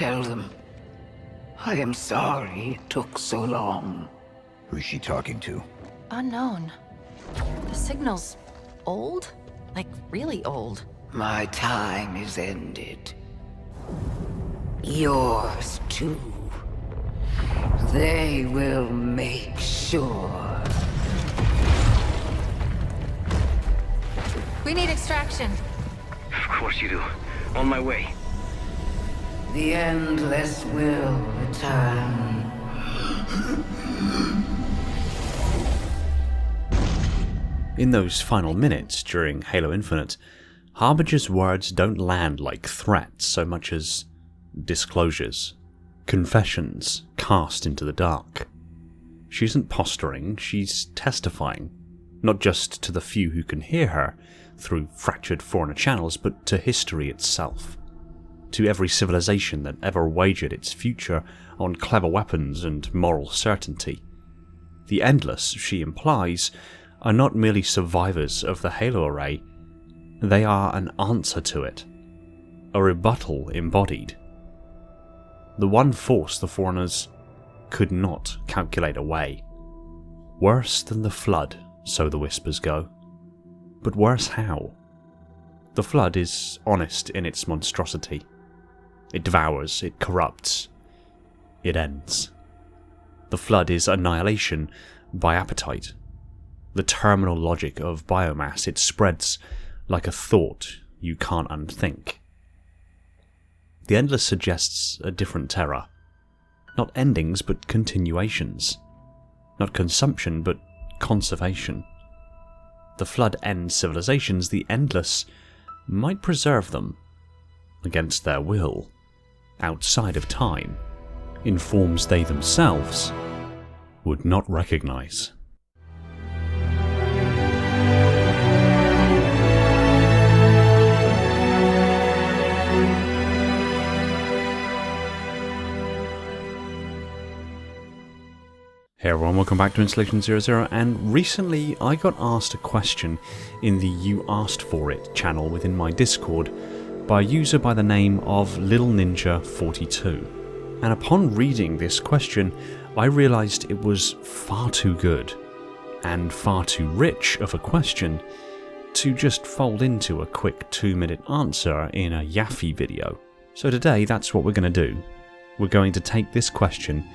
Tell them. I am sorry it took so long. Who's she talking to? Unknown. The signal's old? Like, really old. My time is ended. Yours too. They will make sure. We need extraction. Of course you do. On my way. The Endless will return. In those final minutes during Halo Infinite, Harbinger's words don't land like threats so much as disclosures, confessions cast into the dark. She isn't posturing, she's testifying, not just to the few who can hear her through fractured Forerunner channels, but to history itself, to every civilization that ever wagered its future on clever weapons and moral certainty. The Endless, she implies, are not merely survivors of the Halo Array, they are an answer to it, a rebuttal embodied. The one force the Foreigners could not calculate away. Worse than the Flood, so the whispers go. But worse how? The Flood is honest in its monstrosity. It devours, it corrupts, it ends. The Flood is annihilation by appetite. The terminal logic of biomass, it spreads like a thought you can't unthink. The Endless suggests a different terror. Not endings, but continuations. Not consumption, but conservation. The Flood ends civilizations, the Endless might preserve them, against their will, outside of time, in forms they themselves would not recognize. Hey everyone, welcome back to Installation 00, and recently I got asked a question in the You Asked For It channel within my Discord by a user by the name of Little Ninja 42. And upon reading this question, I realised it was far too good and far too rich of a question to just fold into a quick 2-minute answer in a Yaffe video. So today that's what we're going to do. We're going to take this question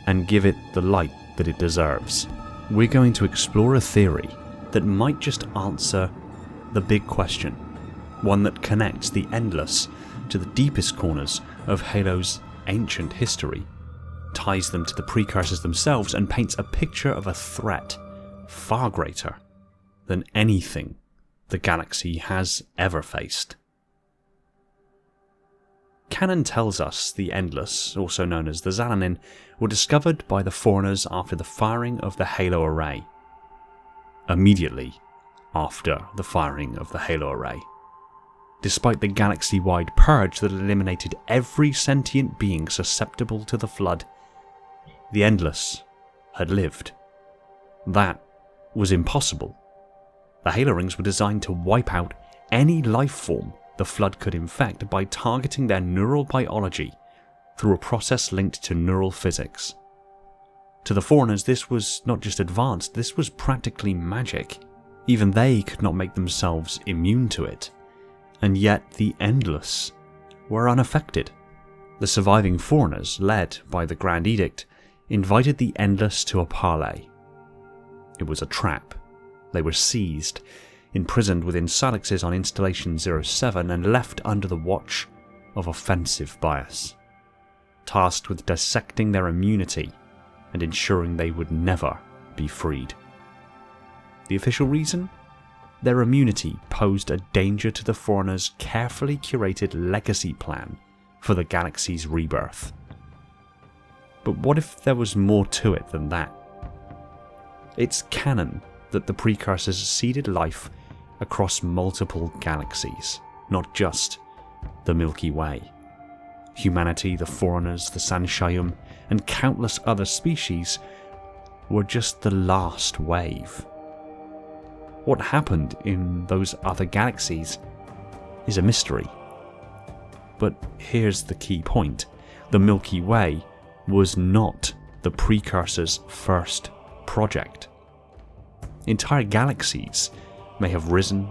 and give it the light that it deserves. We're going to explore a theory that might just answer the big question, one that connects the Endless to the deepest corners of Halo's ancient history, ties them to the precursors themselves, and paints a picture of a threat far greater than anything the galaxy has ever faced. Canon tells us the Endless, also known as the Xalanin, were discovered by the Foreigners after the firing of the Halo Array. Immediately after the firing of the Halo Array. Despite the galaxy-wide purge that eliminated every sentient being susceptible to the Flood, the Endless had lived. That was impossible. The Halo Rings were designed to wipe out any life form the Flood could infect by targeting their neural biology through a process linked to neural physics. To the Foreigners, this was not just advanced, this was practically magic. Even they could not make themselves immune to it, and yet the Endless were unaffected. The surviving Foreigners, led by the Grand Edict, invited the Endless to a parley. It was a trap. They were seized, imprisoned within Salixes on Installation 07 and left under the watch of offensive bias, tasked with dissecting their immunity and ensuring they would never be freed. The official reason? Their immunity posed a danger to the Foreigners' carefully curated legacy plan for the galaxy's rebirth. But what if there was more to it than that? It's canon that the precursors seeded life across multiple galaxies, not just the Milky Way. Humanity, the Foreigners, the Sanshayum, and countless other species were just the last wave. What happened in those other galaxies is a mystery. But here's the key point. the Milky Way was not the precursor's first project. Entire galaxies may have risen,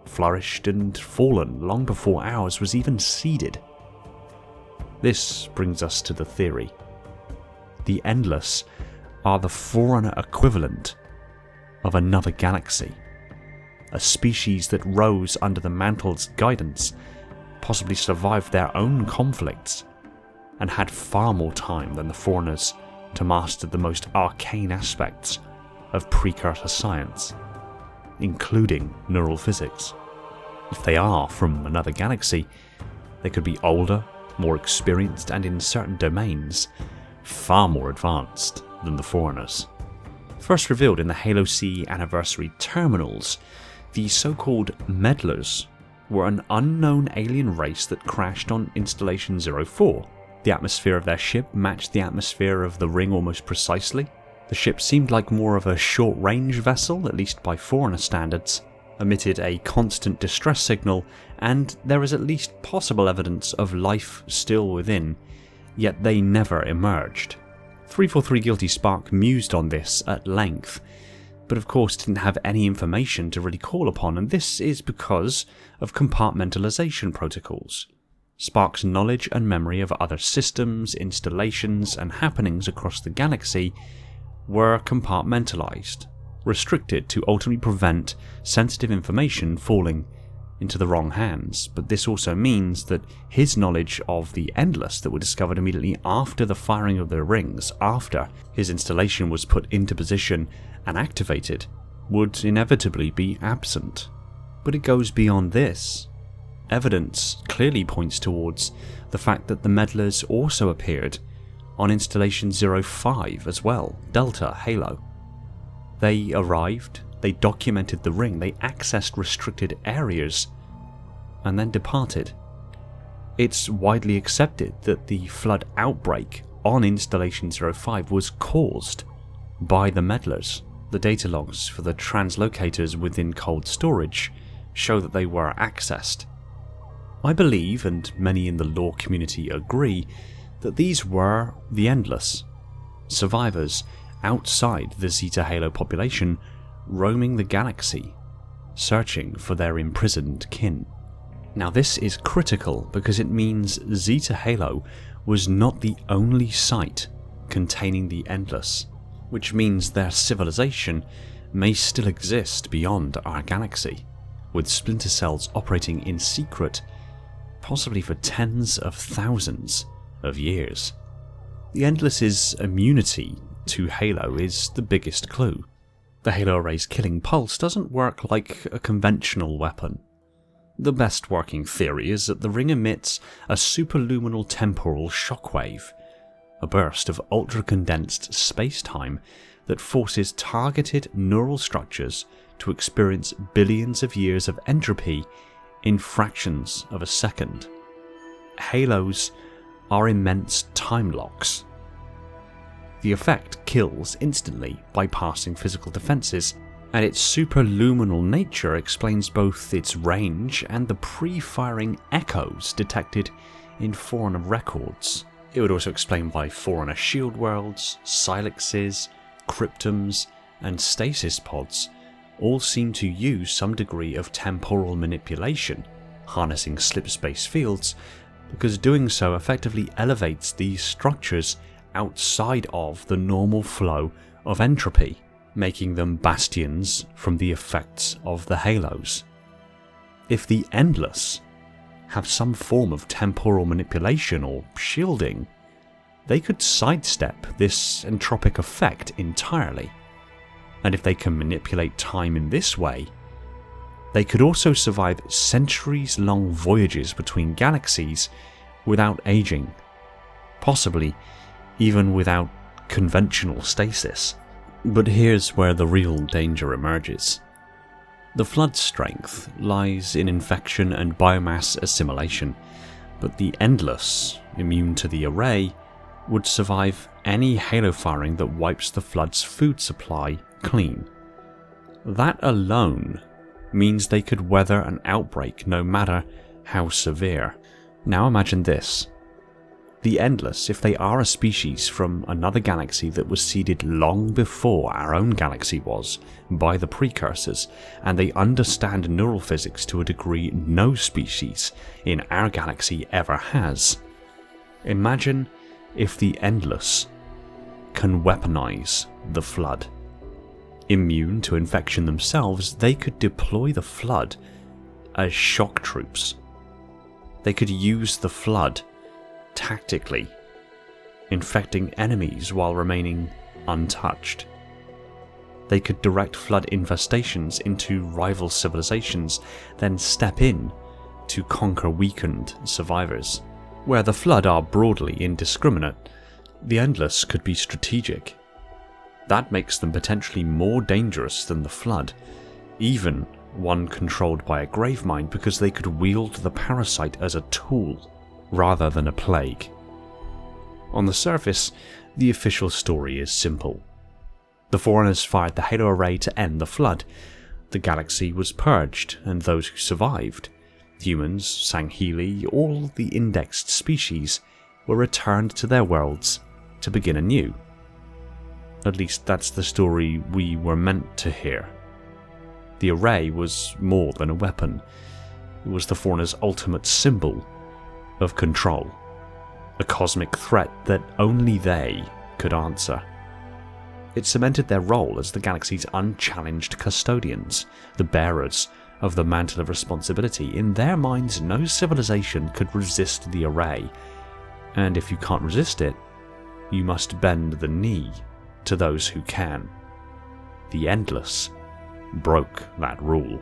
flourished, and fallen long before ours was even seeded. This brings us to the theory. The Endless are the Forerunner equivalent of another galaxy, a species that rose under the Mantle's guidance, possibly survived their own conflicts, and had far more time than the Foreigners to master the most arcane aspects of precursor science, including neural physics. If they are from another galaxy, they could be older, more experienced, and in certain domains, far more advanced than the Foreigners. First revealed in the Halo C Anniversary terminals, the so-called Meddlers were an unknown alien race that crashed on Installation 04. The atmosphere of their ship matched the atmosphere of the Ring almost precisely. The ship seemed like more of a short-range vessel, at least by Forerunner standards, emitted a constant distress signal, and there is at least possible evidence of life still within, yet they never emerged. 343 Guilty Spark mused on this at length, but of course didn't have any information to really call upon, and this is because of compartmentalization protocols. Spark's knowledge and memory of other systems, installations, and happenings across the galaxy were compartmentalized, restricted to ultimately prevent sensitive information falling into the wrong hands. But this also means that his knowledge of the Endless that were discovered immediately after the firing of the rings, after his installation was put into position and activated, would inevitably be absent. But it goes beyond this. Evidence clearly points towards the fact that the Meddlers also appeared on Installation 05 as well, Delta Halo. They arrived, they documented the ring, they accessed restricted areas, and then departed. It's widely accepted that the flood outbreak on Installation 05 was caused by the Meddlers. The data logs for the translocators within cold storage show that they were accessed. I believe, and many in the lore community agree, that these were the Endless, survivors outside the Zeta Halo population, roaming the galaxy, searching for their imprisoned kin. Now this is critical because it means Zeta Halo was not the only site containing the Endless, which means their civilization may still exist beyond our galaxy, with splinter cells operating in secret, possibly for tens of thousands of years. The Endless's immunity to Halo is the biggest clue. The Halo Array's killing pulse doesn't work like a conventional weapon. The best working theory is that the ring emits a superluminal temporal shockwave, a burst of ultra-condensed space-time that forces targeted neural structures to experience billions of years of entropy in fractions of a second. Halos are immense time locks. The effect kills instantly, bypassing physical defenses, and its superluminal nature explains both its range and the pre-firing echoes detected in Forerunner records. It would also explain why Forerunner shield worlds, silexes, cryptums, and stasis pods all seem to use some degree of temporal manipulation, harnessing slip-space fields, because doing so effectively elevates these structures outside of the normal flow of entropy, making them bastions from the effects of the halos. If the Endless have some form of temporal manipulation or shielding, they could sidestep this entropic effect entirely. And if they can manipulate time in this way, they could also survive centuries-long voyages between galaxies without aging, possibly even without conventional stasis. But here's where the real danger emerges. The flood's strength lies in infection and biomass assimilation, but the Endless, immune to the array, would survive any halo firing that wipes the flood's food supply clean. That alone means they could weather an outbreak no matter how severe. Now imagine this. The Endless, if they are a species from another galaxy that was seeded long before our own galaxy was by the precursors, and they understand neural physics to a degree no species in our galaxy ever has. Imagine if the Endless can weaponize the Flood. Immune to infection themselves, they could deploy the Flood as shock troops. They could use the Flood tactically, infecting enemies while remaining untouched. They could direct Flood infestations into rival civilizations, then step in to conquer weakened survivors. Where the Flood are broadly indiscriminate, the Endless could be strategic. That makes them potentially more dangerous than the Flood, even one controlled by a Gravemind, because they could wield the parasite as a tool rather than a plague. On the surface, the official story is simple. The Foreigners fired the Halo Array to end the Flood. The galaxy was purged, and those who survived, humans, Sangheili, all the indexed species, were returned to their worlds to begin anew. At least that's the story we were meant to hear. The Array was more than a weapon. It was the Foreigners' ultimate symbol of control, a cosmic threat that only they could answer. It cemented their role as the galaxy's unchallenged custodians, the bearers of the mantle of responsibility. In their minds, no civilization could resist the Array, and if you can't resist it, you must bend the knee to those who can. The Endless broke that rule.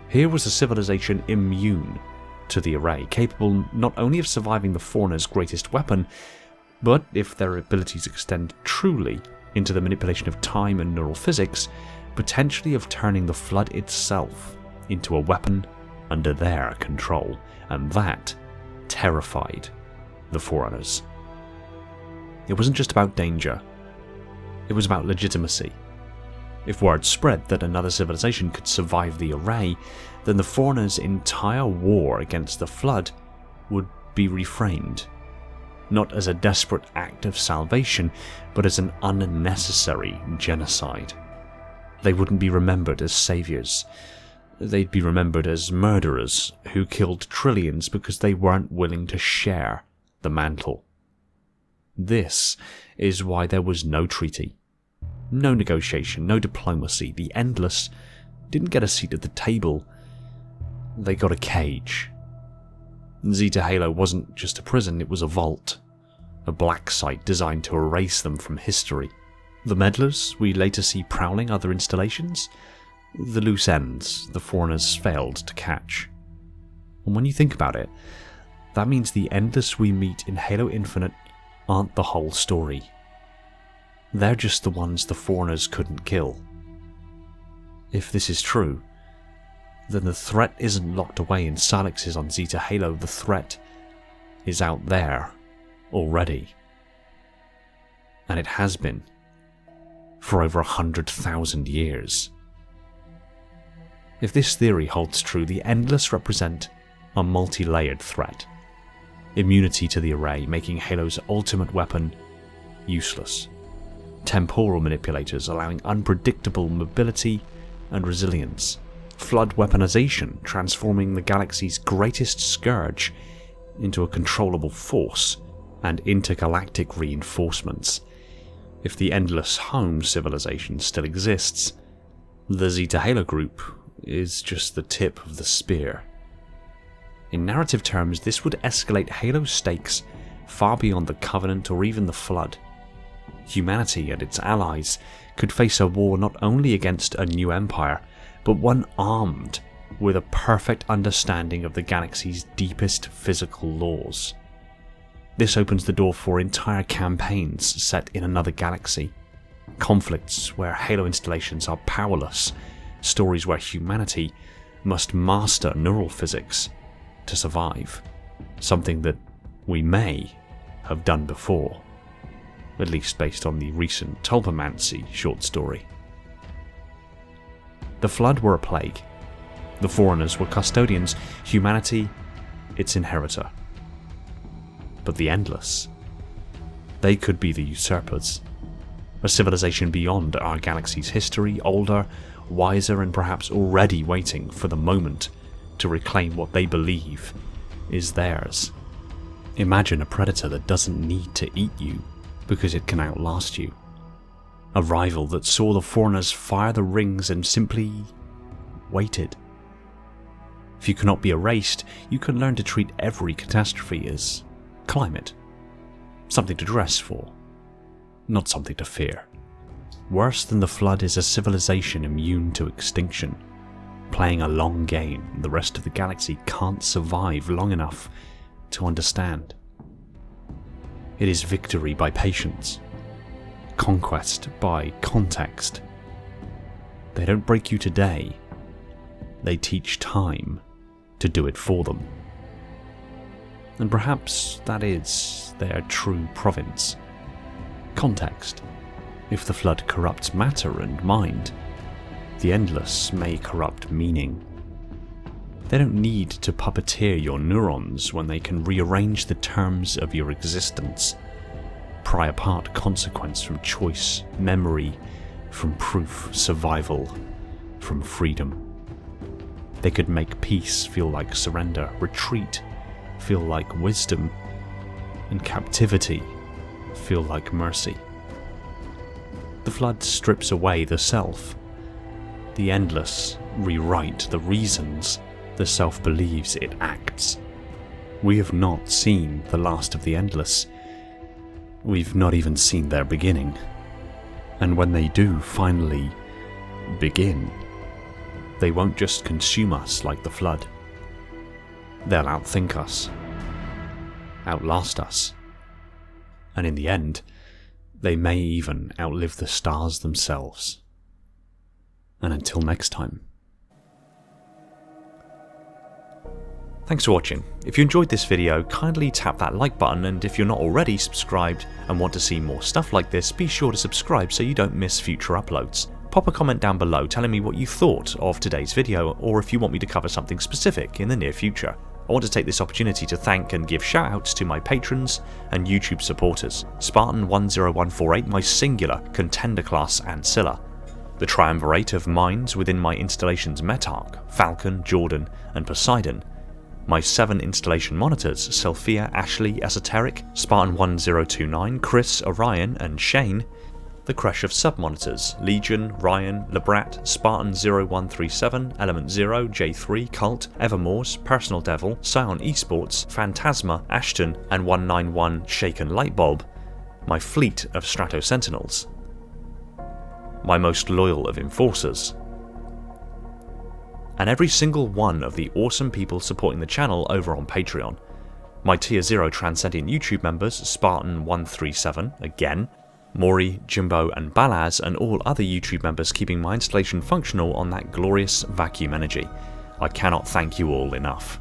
Here was a civilization immune to the Array, capable not only of surviving the Foreigners' greatest weapon, but, if their abilities extend truly into the manipulation of time and neural physics, potentially of turning the Flood itself into a weapon under their control, and that terrified the Foreigners. It wasn't just about danger, it was about legitimacy. If word spread that another civilization could survive the Array, then the Foreigners' entire war against the Flood would be reframed, not as a desperate act of salvation, but as an unnecessary genocide. They wouldn't be remembered as saviors. They'd be remembered as murderers who killed trillions because they weren't willing to share the mantle. This is why there was no treaty, no negotiation, no diplomacy. The Endless didn't get a seat at the table, they got a cage. Zeta Halo wasn't just a prison, it was a vault, a black site designed to erase them from history. The meddlers we later see prowling other installations, the loose ends the Foreigners failed to catch. And when you think about it, that means the Endless we meet in Halo Infinite aren't the whole story. They're just the ones the Foreigners couldn't kill. If this is true, then the threat isn't locked away in Salixes on Zeta Halo, the threat is out there already. And it has been for over 100,000 years. If this theory holds true, the Endless represent a multi-layered threat. Immunity to the Array, making Halo's ultimate weapon useless. Temporal manipulators, allowing unpredictable mobility and resilience. Flood weaponization, transforming the galaxy's greatest scourge into a controllable force, and intergalactic reinforcements. If the Endless home civilization still exists, the Zeta Halo group is just the tip of the spear. In narrative terms, this would escalate Halo's stakes far beyond the Covenant or even the Flood. Humanity and its allies could face a war not only against a new empire, but one armed with a perfect understanding of the galaxy's deepest physical laws. This opens the door for entire campaigns set in another galaxy, conflicts where Halo installations are powerless, stories where humanity must master neural physics to survive, something that we may have done before, at least based on the recent Tulpamancy short story. The Flood were a plague, the Foreigners were custodians, humanity its inheritor. but the Endless. They could be the usurpers. A civilization beyond our galaxy's history, older, wiser, and perhaps already waiting for the moment to reclaim what they believe is theirs. Imagine a predator that doesn't need to eat you because it can outlast you. A rival that saw the Foreigners fire the rings and simply waited. If you cannot be erased, you can learn to treat every catastrophe as climate. Something to dress for, not something to fear. Worse than the Flood is a civilization immune to extinction, playing a long game the rest of the galaxy can't survive long enough to understand. It is victory by patience, conquest by context. They don't break you today, they teach time to do it for them. And perhaps that is their true province. Context. If the Flood corrupts matter and mind, the Endless may corrupt meaning. They don't need to puppeteer your neurons when they can rearrange the terms of your existence, pry apart consequence from choice, memory from proof, survival from freedom. They could make peace feel like surrender, retreat feel like wisdom, and captivity feel like mercy. The Flood strips away the self. The Endless rewrite the reasons the self believes it acts. We have not seen the last of the Endless. We've not even seen their beginning. And when they do finally begin, they won't just consume us like the Flood. They'll outthink us, outlast us, and in the end, they may even outlive the stars themselves. And until next time. Thanks for watching. If you enjoyed this video, kindly tap that like button, and if you're not already subscribed and want to see more stuff like this, be sure to subscribe so you don't miss future uploads. Pop a comment down below telling me what you thought of today's video, or if you want me to cover something specific in the near future. I want to take this opportunity to thank and give shoutouts to my patrons and YouTube supporters: Spartan10148, my singular contender class Ancilla, the triumvirate of minds within my installations Metarch, Falcon, Jordan, and Poseidon, my 7 installation monitors Selphia, Ashley, Esoteric, Spartan1029, Chris, Orion, and Shane, the crush of sub-monitors Legion, Ryan, Lebrat, Spartan0137, Element 0, J3, Cult, Evermore's, Personal Devil, Scion Esports, Phantasma, Ashton, and 191 Shaken Lightbulb, my fleet of Strato Sentinels, my most loyal of Enforcers, and every single one of the awesome people supporting the channel over on Patreon. My Tier 0 Transcendent YouTube members Spartan137, again, Maury, Jimbo, and Balaz, and all other YouTube members keeping my installation functional on that glorious vacuum energy. I cannot thank you all enough.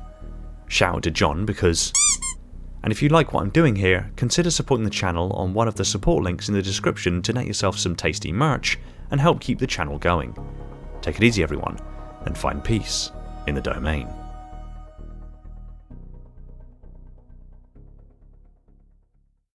Shout out to John because... And if you like what I'm doing here, consider supporting the channel on one of the support links in the description to net yourself some tasty merch and help keep the channel going. Take it easy everyone, and find peace in the domain.